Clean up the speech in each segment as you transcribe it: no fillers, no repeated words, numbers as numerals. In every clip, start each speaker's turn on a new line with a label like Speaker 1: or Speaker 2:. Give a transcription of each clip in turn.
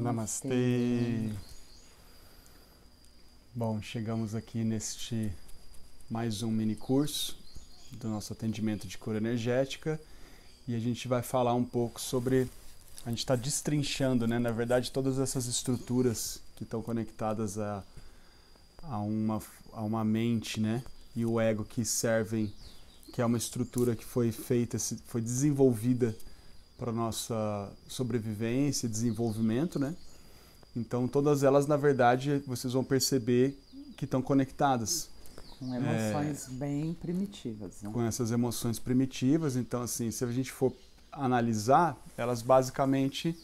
Speaker 1: Namastê. Bom, chegamos aqui neste mais um mini curso do nosso atendimento de cura energética e a gente vai falar um pouco sobre, a gente está destrinchando, né, na verdade, todas essas estruturas que estão conectadas a uma mente, né, e o ego que servem, que é uma estrutura que foi feita, foi desenvolvida para nossa sobrevivência e desenvolvimento, né? Então, todas elas, na verdade, vocês vão perceber que estão conectadas.
Speaker 2: Com emoções bem primitivas, né?
Speaker 1: Com essas emoções primitivas. Então, assim, se a gente for analisar, elas basicamente,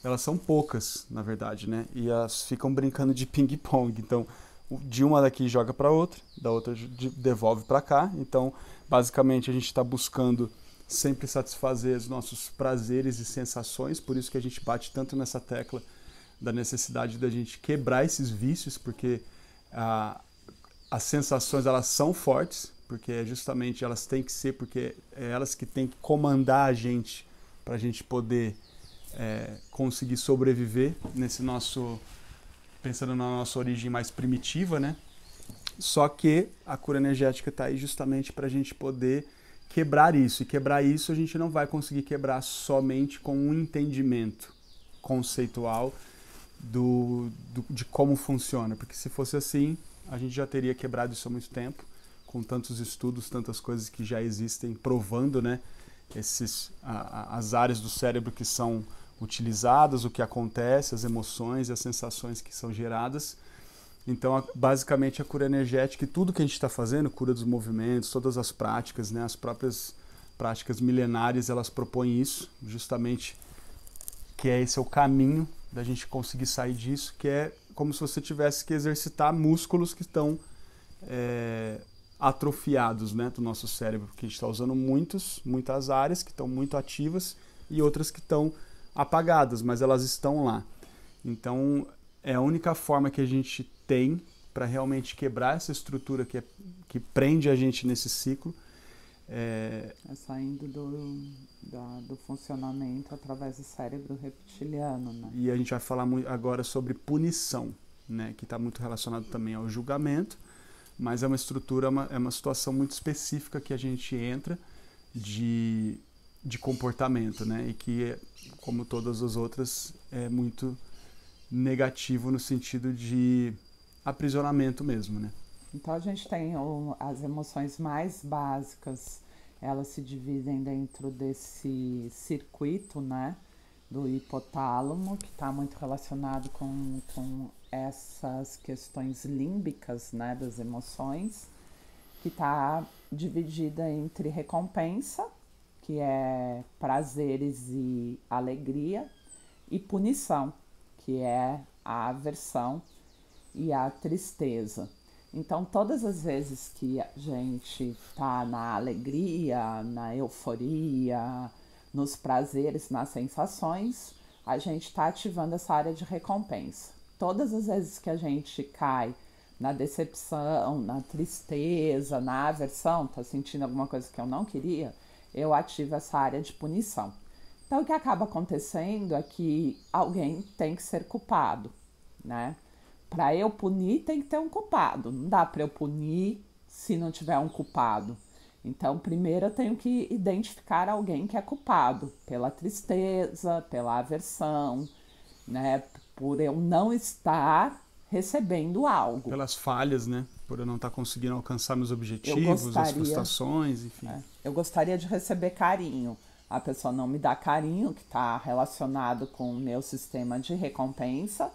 Speaker 1: elas são poucas, na verdade, né? E elas ficam brincando de ping-pong. Então, de uma daqui joga para outra, da outra devolve para cá. Então, basicamente, a gente está buscando sempre satisfazer os nossos prazeres e sensações, por isso que a gente bate tanto nessa tecla da necessidade da gente quebrar esses vícios, porque as sensações, elas são fortes, porque justamente elas têm que ser, porque é elas que têm que comandar a gente, para a gente poder conseguir sobreviver nesse nosso, pensando na nossa origem mais primitiva, né? Só que a cura energética está aí justamente para a gente poder quebrar isso. E quebrar isso a gente não vai conseguir quebrar somente com um entendimento conceitual de como funciona. Porque se fosse assim, a gente já teria quebrado isso há muito tempo, com tantos estudos, tantas coisas que já existem provando, né, as áreas do cérebro que são utilizadas, o que acontece, as emoções e as sensações que são geradas. Então, basicamente, a cura energética e tudo que a gente está fazendo, cura dos movimentos, todas as práticas, né, as próprias práticas milenares, elas propõem isso, justamente, que esse é o caminho da gente conseguir sair disso, que é como se você tivesse que exercitar músculos que estão atrofiados, né, do nosso cérebro, porque a gente está usando muitas áreas que estão muito ativas e outras que estão apagadas, mas elas estão lá. Então, é a única forma que a gente tem para realmente quebrar essa estrutura que prende a gente nesse ciclo.
Speaker 2: Saindo do funcionamento através do cérebro reptiliano, né?
Speaker 1: E a gente vai falar agora sobre punição, né? Que está muito relacionado também ao julgamento, mas é uma estrutura, é uma situação muito específica que a gente entra de comportamento, né? E que, como todas as outras, é muito negativo no sentido de aprisionamento mesmo, né?
Speaker 2: Então a gente tem as emoções mais básicas, elas se dividem dentro desse circuito, né, do hipotálamo, que está muito relacionado com essas questões límbicas, né, das emoções, que está dividida entre recompensa, que é prazeres e alegria, e punição, que é a aversão e a tristeza. Então, todas as vezes que a gente está na alegria, na euforia, nos prazeres, nas sensações, a gente está ativando essa área de recompensa. Todas as vezes que a gente cai na decepção, na tristeza, na aversão, está sentindo alguma coisa que eu não queria, eu ativo essa área de punição. Então, o que acaba acontecendo é que alguém tem que ser culpado, né? Para eu punir, tem que ter um culpado. Não dá para eu punir se não tiver um culpado. Então, primeiro eu tenho que identificar alguém que é culpado pela tristeza, pela aversão, né? Por eu não estar recebendo algo.
Speaker 1: Pelas falhas, né? Por eu não estar conseguindo alcançar meus objetivos, as frustrações, enfim.
Speaker 2: Eu gostaria de receber carinho. A pessoa não me dá carinho, que está relacionado com o meu sistema de recompensa.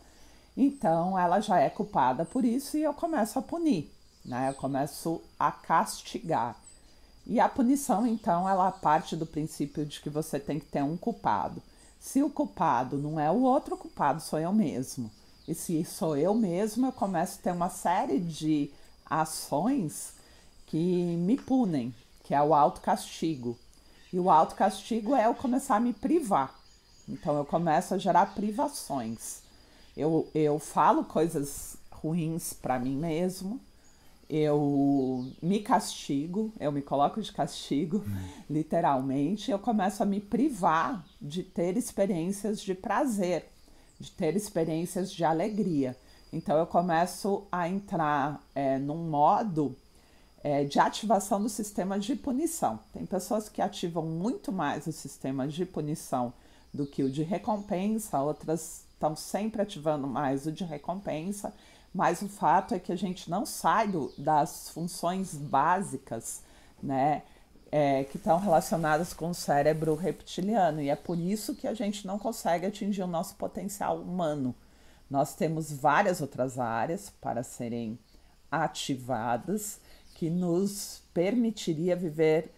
Speaker 2: Então, ela já é culpada por isso e eu começo a punir, né? Eu começo a castigar. E a punição, então, ela parte do princípio de que você tem que ter um culpado. Se o culpado não é o outro, o culpado sou eu mesmo. E se sou eu mesmo, eu começo a ter uma série de ações que me punem, que é o autocastigo. E o autocastigo é eu começar a me privar. Então, eu começo a gerar privações. Eu falo coisas ruins para mim mesmo, eu me castigo, eu me coloco de castigo, literalmente, eu começo a me privar de ter experiências de prazer, de ter experiências de alegria. Então eu começo a entrar num modo de ativação do sistema de punição. Tem pessoas que ativam muito mais o sistema de punição do que o de recompensa, outras estão sempre ativando mais o de recompensa, mas o fato é que a gente não sai das funções básicas, né, que estão relacionadas com o cérebro reptiliano, e é por isso que a gente não consegue atingir o nosso potencial humano. Nós temos várias outras áreas para serem ativadas, que nos permitiria viver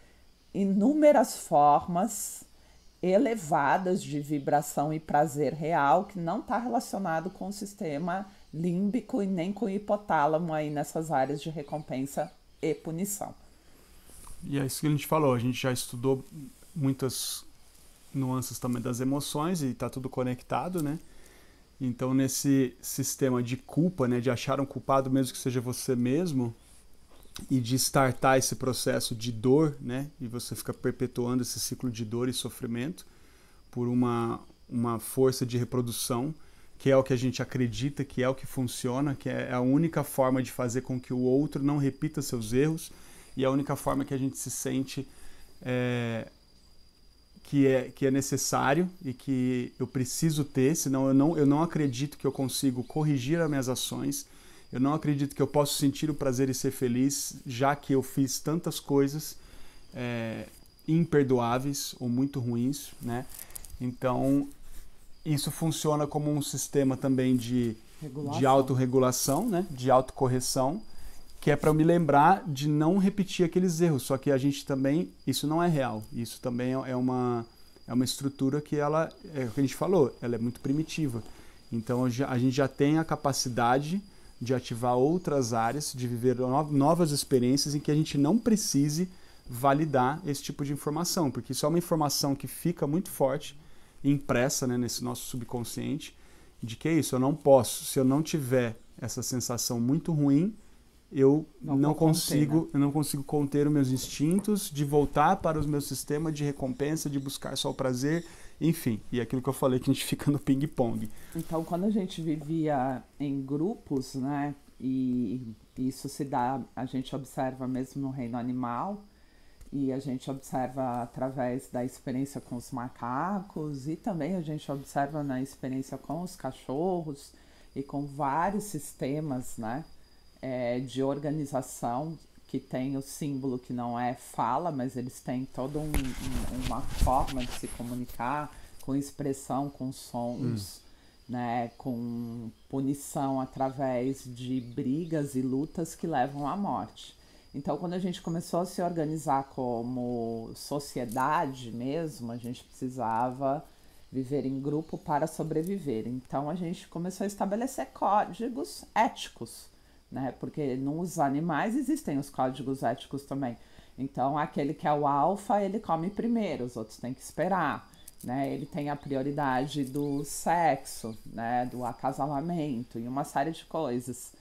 Speaker 2: inúmeras formas elevadas de vibração e prazer real, que não está relacionado com o sistema límbico e nem com o hipotálamo aí nessas áreas de recompensa e punição.
Speaker 1: E é isso que a gente falou, a gente já estudou muitas nuances também das emoções e está tudo conectado, né? Então nesse sistema de culpa, né, de achar um culpado mesmo que seja você mesmo, e de startar esse processo de dor, né? E você fica perpetuando esse ciclo de dor e sofrimento por uma força de reprodução, que é o que a gente acredita, que é o que funciona, que é a única forma de fazer com que o outro não repita seus erros, e é a única forma que a gente se sente que é necessário e que eu preciso ter, senão eu não acredito que eu consigo corrigir as minhas ações. Eu não acredito que eu posso sentir o prazer e ser feliz, já que eu fiz tantas coisas imperdoáveis ou muito ruins, né? Então, isso funciona como um sistema também de autorregulação, né? De autocorreção, que é para eu me lembrar de não repetir aqueles erros. Só que a gente também, isso não é real. Isso também é uma estrutura que ela, é o que a gente falou, ela é muito primitiva. Então, a gente já tem a capacidade de ativar outras áreas, de viver novas experiências em que a gente não precise validar esse tipo de informação, porque isso é uma informação que fica muito forte, impressa, né, nesse nosso subconsciente, de que é isso, eu não posso, se eu não tiver essa sensação muito ruim, eu não consigo conter os meus instintos de voltar para o meu sistema de recompensa, de buscar só o prazer, enfim, e aquilo que eu falei, que a gente fica no ping-pong.
Speaker 2: Então, quando a gente vivia em grupos, né, e isso se dá, a gente observa mesmo no reino animal, e a gente observa através da experiência com os macacos, e também a gente observa na experiência com os cachorros, e com vários sistemas, né, de organização, que tem o símbolo que não é fala, mas eles têm toda uma forma de se comunicar, com expressão, com sons, né, com punição através de brigas e lutas que levam à morte. Então, quando a gente começou a se organizar como sociedade mesmo, a gente precisava viver em grupo para sobreviver. Então, a gente começou a estabelecer códigos éticos, né? Porque nos animais existem os códigos éticos também. Então, aquele que é o alfa, ele come primeiro, os outros têm que esperar, né? Ele tem a prioridade do sexo, né? Do acasalamento e uma série de coisas.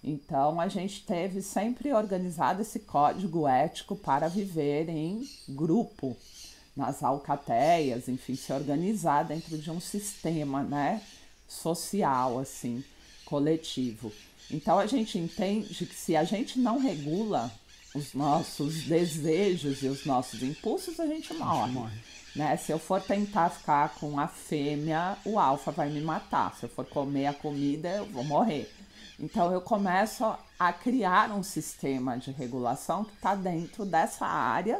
Speaker 2: Então, a gente teve sempre organizado esse código ético para viver em grupo, nas alcateias, enfim, se organizar dentro de um sistema, né? Social, assim, coletivo. Então, a gente entende que se a gente não regula os nossos desejos e os nossos impulsos, a gente morre. Né? Se eu for tentar ficar com a fêmea, o alfa vai me matar. Se eu for comer a comida, eu vou morrer. Então, eu começo a criar um sistema de regulação que está dentro dessa área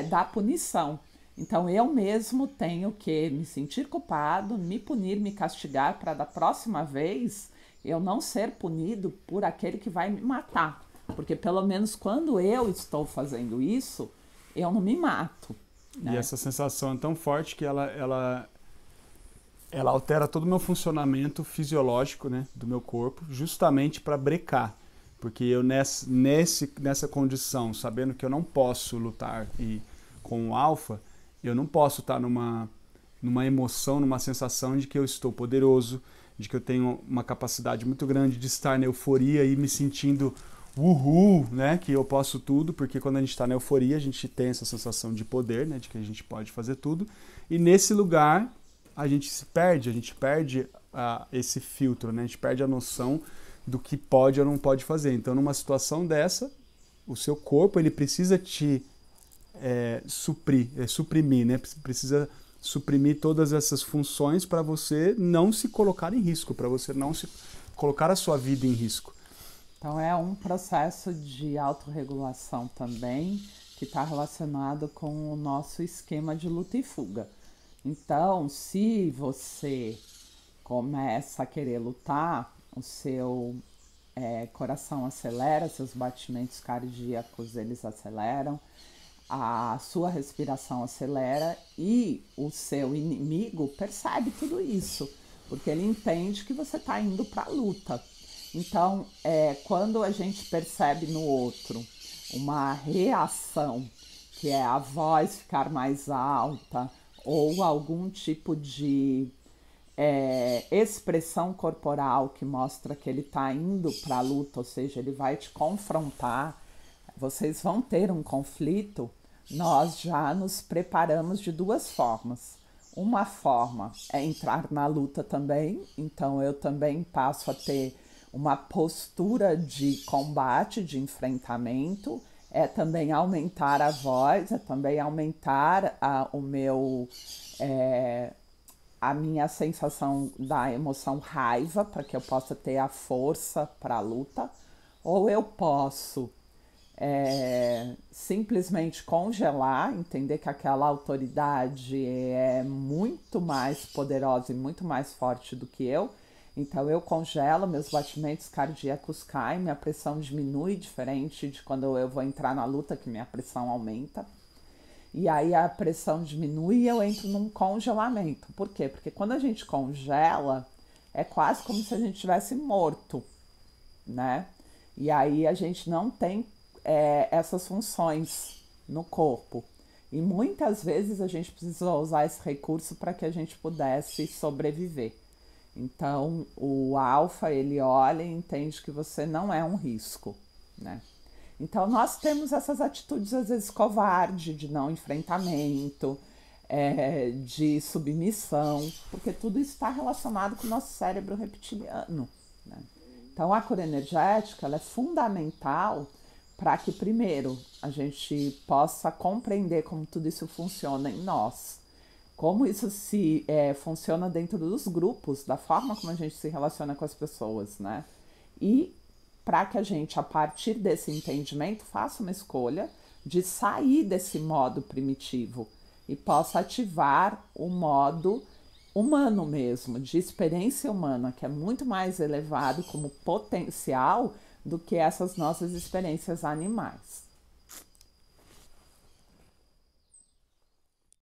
Speaker 2: da punição. Então, eu mesmo tenho que me sentir culpado, me punir, me castigar, para da próxima vez eu não ser punido por aquele que vai me matar. Porque pelo menos quando eu estou fazendo isso, eu não me mato. Né?
Speaker 1: E essa sensação é tão forte que ela altera todo o meu funcionamento fisiológico, né, do meu corpo, justamente para brecar. Porque eu nessa condição, sabendo que eu não posso lutar com o alfa, eu não posso estar numa emoção, numa sensação de que eu estou poderoso, de que eu tenho uma capacidade muito grande de estar na euforia e me sentindo uhul, né, que eu posso tudo, porque quando a gente está na euforia, a gente tem essa sensação de poder, né, de que a gente pode fazer tudo. E nesse lugar, a gente perde esse filtro, né? A gente perde a noção do que pode ou não pode fazer. Então, numa situação dessa, o seu corpo ele precisa te suprimir, né? Precisa suprimir todas essas funções para você não se colocar em risco, para você não se colocar a sua vida em risco.
Speaker 2: Então é um processo de autorregulação também que está relacionado com o nosso esquema de luta e fuga. Então, se você começa a querer lutar, o seu coração acelera, seus batimentos cardíacos eles aceleram, a sua respiração acelera e o seu inimigo percebe tudo isso, porque ele entende que você está indo para a luta. Então, quando a gente percebe no outro uma reação, que é a voz ficar mais alta ou algum tipo de expressão corporal que mostra que ele está indo para a luta, ou seja, ele vai te confrontar, vocês vão ter um conflito, nós já nos preparamos de duas formas. Uma forma é entrar na luta também, então eu também passo a ter uma postura de combate, de enfrentamento, é também aumentar a voz, é também aumentar a minha sensação da emoção raiva, para que eu possa ter a força para a luta, ou eu posso simplesmente congelar, entender que aquela autoridade é muito mais poderosa e muito mais forte do que eu, então eu congelo, meus batimentos cardíacos caem, minha pressão diminui, diferente de quando eu vou entrar na luta, que minha pressão aumenta. E aí a pressão diminui e eu entro num congelamento. Por quê? Porque quando a gente congela, é quase como se a gente tivesse morto, né? E aí a gente não tem essas funções no corpo. E muitas vezes a gente precisou usar esse recurso para que a gente pudesse sobreviver. Então, o alfa, ele olha e entende que você não é um risco, né? Então, nós temos essas atitudes, às vezes, covarde, de não enfrentamento, de submissão, porque tudo isso está relacionado com o nosso cérebro reptiliano, né? Então, a cura energética, ela é fundamental para que, primeiro, a gente possa compreender como tudo isso funciona em nós, como isso funciona dentro dos grupos, da forma como a gente se relaciona com as pessoas, né? E para que a gente, a partir desse entendimento, faça uma escolha de sair desse modo primitivo e possa ativar o modo humano mesmo, de experiência humana, que é muito mais elevado como potencial do que essas nossas experiências animais.